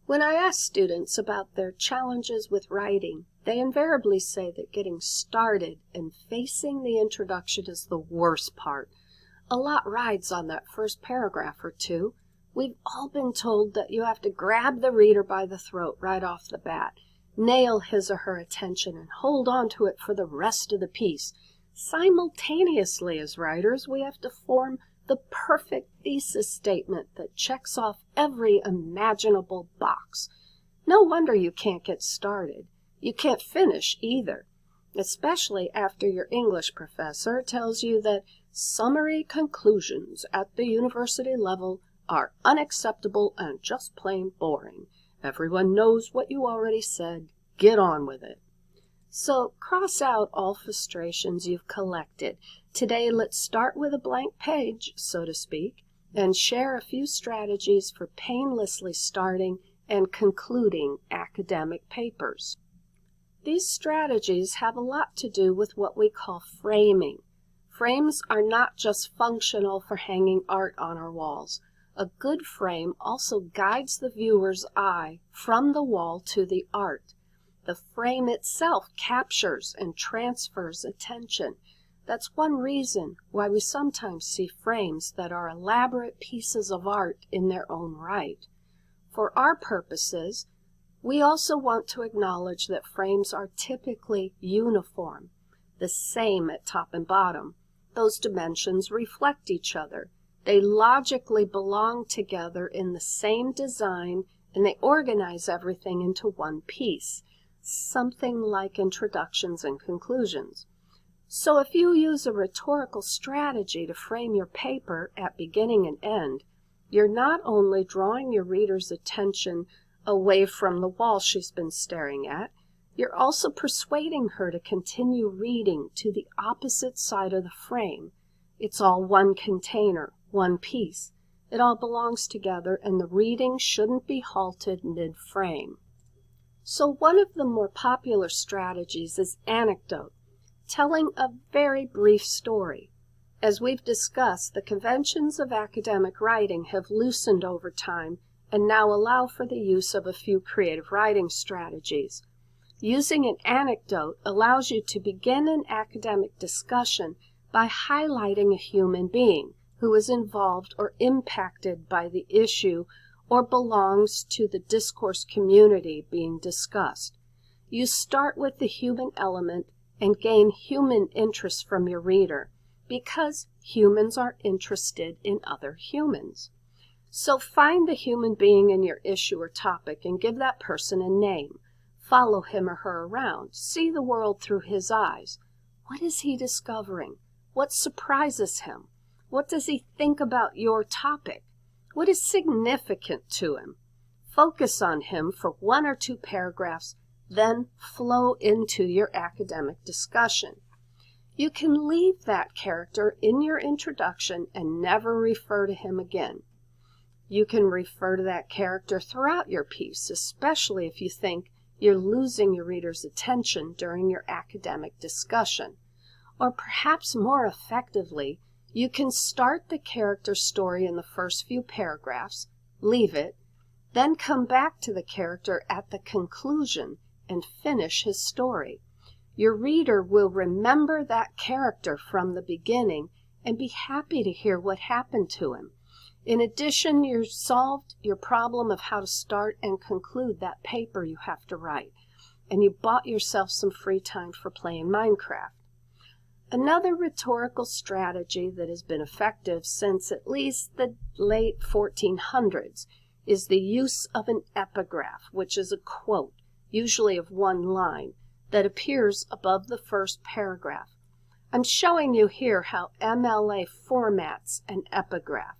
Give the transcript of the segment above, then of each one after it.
When I ask students about their challenges with writing, they invariably say that getting started and facing the introduction is the worst part. A lot rides on that first paragraph or two. We've all been told that you have to grab the reader by the throat right off the bat, nail his or her attention, and hold on to it for the rest of the piece. Simultaneously, as writers, we have to form the perfect thesis statement that checks off every imaginable box. No wonder you can't get started. You can't finish either, especially after your English professor tells you that summary conclusions at the university level are unacceptable and just plain boring. Everyone knows what you already said. Get on with it. So cross out all frustrations you've collected. Today, let's start with a blank page, so to speak, and share a few strategies for painlessly starting and concluding academic papers. These strategies have a lot to do with what we call framing. Frames are not just functional for hanging art on our walls. A good frame also guides the viewer's eye from the wall to the art. The frame itself captures and transfers attention. That's one reason why we sometimes see frames that are elaborate pieces of art in their own right. For our purposes, we also want to acknowledge that frames are typically uniform, the same at top and bottom. Those dimensions reflect each other. They logically belong together in the same design, and they organize everything into one piece, something like introductions and conclusions. So if you use a rhetorical strategy to frame your paper at beginning and end, you're not only drawing your reader's attention away from the wall she's been staring at, you're also persuading her to continue reading to the opposite side of the frame. It's all one container, one piece. It all belongs together, and the reading shouldn't be halted mid-frame. So one of the more popular strategies is anecdote, telling a very brief story. As we've discussed, the conventions of academic writing have loosened over time and now allow for the use of a few creative writing strategies. Using an anecdote allows you to begin an academic discussion by highlighting a human being who is involved or impacted by the issue or belongs to the discourse community being discussed. You start with the human element and gain human interest from your reader, because humans are interested in other humans. So find the human being in your issue or topic and give that person a name. Follow him or her around. See the world through his eyes. What is he discovering? What surprises him? What does he think about your topic? What is significant to him? Focus on him for 1 or 2 paragraphs, then flow into your academic discussion. You can leave that character in your introduction and never refer to him again. You can refer to that character throughout your piece, especially if you think you're losing your reader's attention during your academic discussion. Or perhaps more effectively, you can start the character story in the first few paragraphs, leave it, then come back to the character at the conclusion and finish his story. Your reader will remember that character from the beginning and be happy to hear what happened to him. In addition, you've solved your problem of how to start and conclude that paper you have to write, and you bought yourself some free time for playing Minecraft. Another rhetorical strategy that has been effective since at least the late 1400s is the use of an epigraph, which is a quote, usually of one line, that appears above the first paragraph. I'm showing you here how MLA formats an epigraph.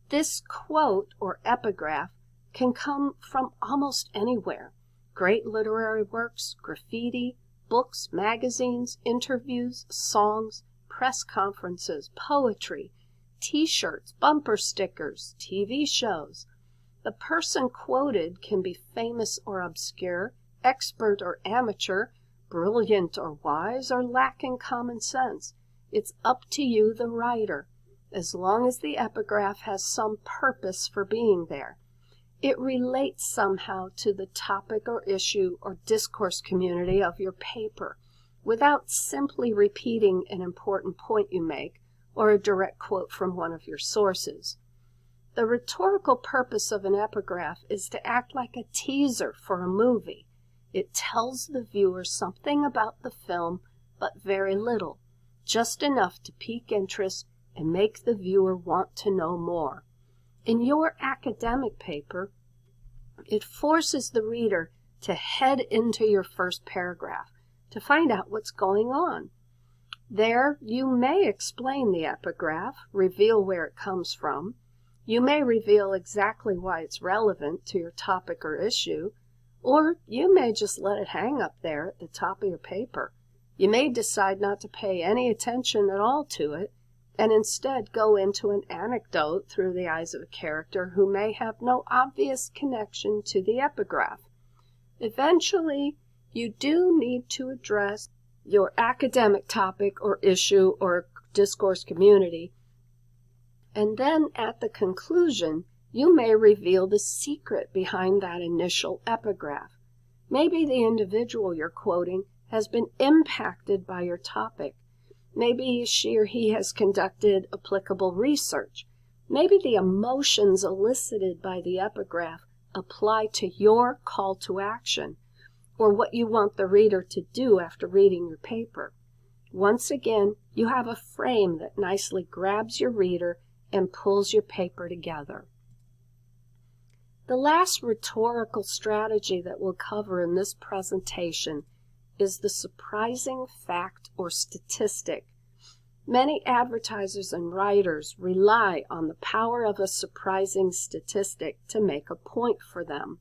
This quote or epigraph can come from almost anywhere. Great literary works, graffiti, books, magazines, interviews, songs, press conferences, poetry, t-shirts, bumper stickers, TV shows. The person quoted can be famous or obscure, expert or amateur, brilliant or wise, or lacking common sense. It's up to you, the writer, as long as the epigraph has some purpose for being there. It relates somehow to the topic or issue or discourse community of your paper, without simply repeating an important point you make or a direct quote from one of your sources. The rhetorical purpose of an epigraph is to act like a teaser for a movie. It tells the viewer something about the film, but very little, just enough to pique interest and make the viewer want to know more. In your academic paper, it forces the reader to head into your first paragraph to find out what's going on. There, you may explain the epigraph, reveal where it comes from. You may reveal exactly why it's relevant to your topic or issue, or you may just let it hang up there at the top of your paper. You may decide not to pay any attention at all to it, and instead go into an anecdote through the eyes of a character who may have no obvious connection to the epigraph. Eventually, you do need to address your academic topic or issue or discourse community, and then at the conclusion, you may reveal the secret behind that initial epigraph. Maybe the individual you're quoting has been impacted by your topic. Maybe she or he has conducted applicable research. Maybe the emotions elicited by the epigraph apply to your call to action, or what you want the reader to do after reading your paper. Once again, you have a frame that nicely grabs your reader and pulls your paper together. The last rhetorical strategy that we'll cover in this presentation is the surprising fact or statistic. Many advertisers and writers rely on the power of a surprising statistic to make a point for them,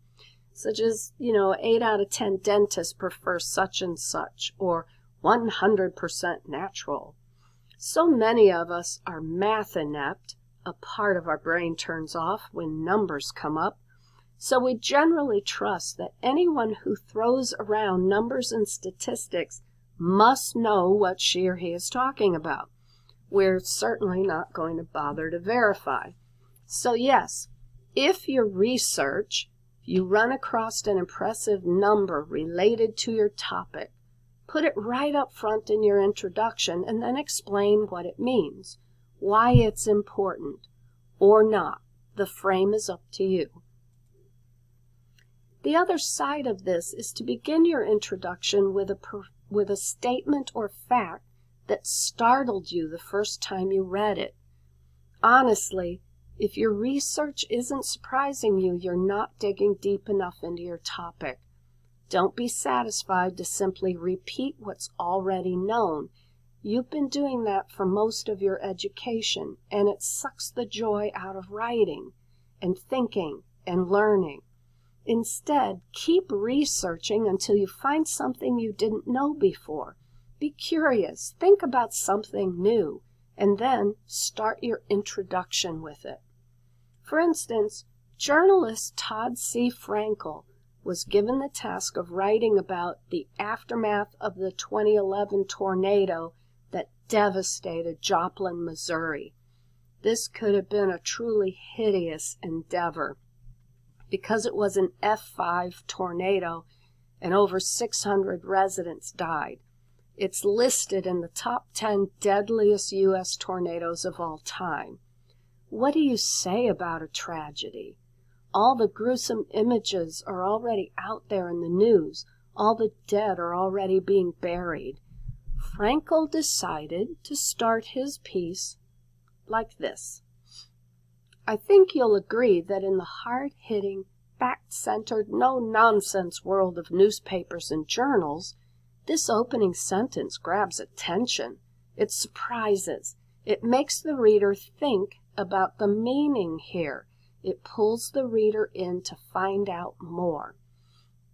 such as, 8 out of 10 dentists prefer such and such, or 100% natural. So many of us are math inept. A part of our brain turns off when numbers come up. So we generally trust that anyone who throws around numbers and statistics must know what she or he is talking about. We're certainly not going to bother to verify. So yes, if your research, you run across an impressive number related to your topic, put it right up front in your introduction and then explain what it means, why it's important, or not. The frame is up to you. The other side of this is to begin your introduction with a statement or fact that startled you the first time you read it. Honestly, if your research isn't surprising you, you're not digging deep enough into your topic. Don't be satisfied to simply repeat what's already known. You've been doing that for most of your education, and it sucks the joy out of writing and thinking and learning. Instead, keep researching until you find something you didn't know before. Be curious, think about something new, and then start your introduction with it. For instance, journalist Todd C. Frankel was given the task of writing about the aftermath of the 2011 tornado that devastated Joplin, Missouri. This could have been a truly hideous endeavor because it was an F5 tornado and over 600 residents died. It's listed in the top 10 deadliest U.S. tornadoes of all time. What do you say about a tragedy? All the gruesome images are already out there in the news. All the dead are already being buried. Frankel decided to start his piece like this. I think you'll agree that in the hard-hitting, fact-centered, no-nonsense world of newspapers and journals, this opening sentence grabs attention. It surprises. It makes the reader think about the meaning here. It pulls the reader in to find out more.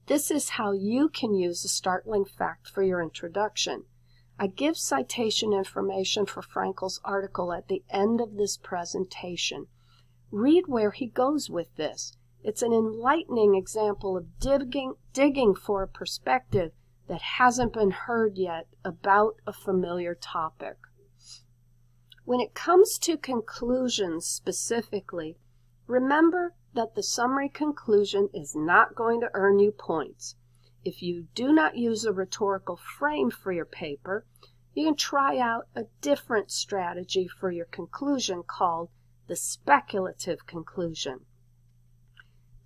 This is how you can use a startling fact for your introduction. I give citation information for Frankel's article at the end of this presentation. Read where he goes with this. It's an enlightening example of digging for a perspective that hasn't been heard yet about a familiar topic. When it comes to conclusions specifically, remember that the summary conclusion is not going to earn you points. If you do not use a rhetorical frame for your paper, you can try out a different strategy for your conclusion called the speculative conclusion.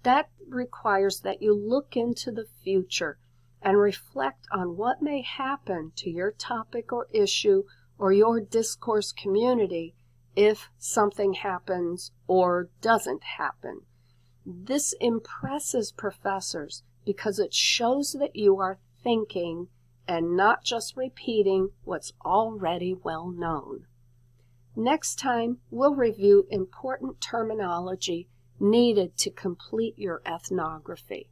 That requires that you look into the future and reflect on what may happen to your topic or issue or your discourse community if something happens or doesn't happen. This impresses professors because it shows that you are thinking and not just repeating what's already well known. Next time, we'll review important terminology needed to complete your ethnography.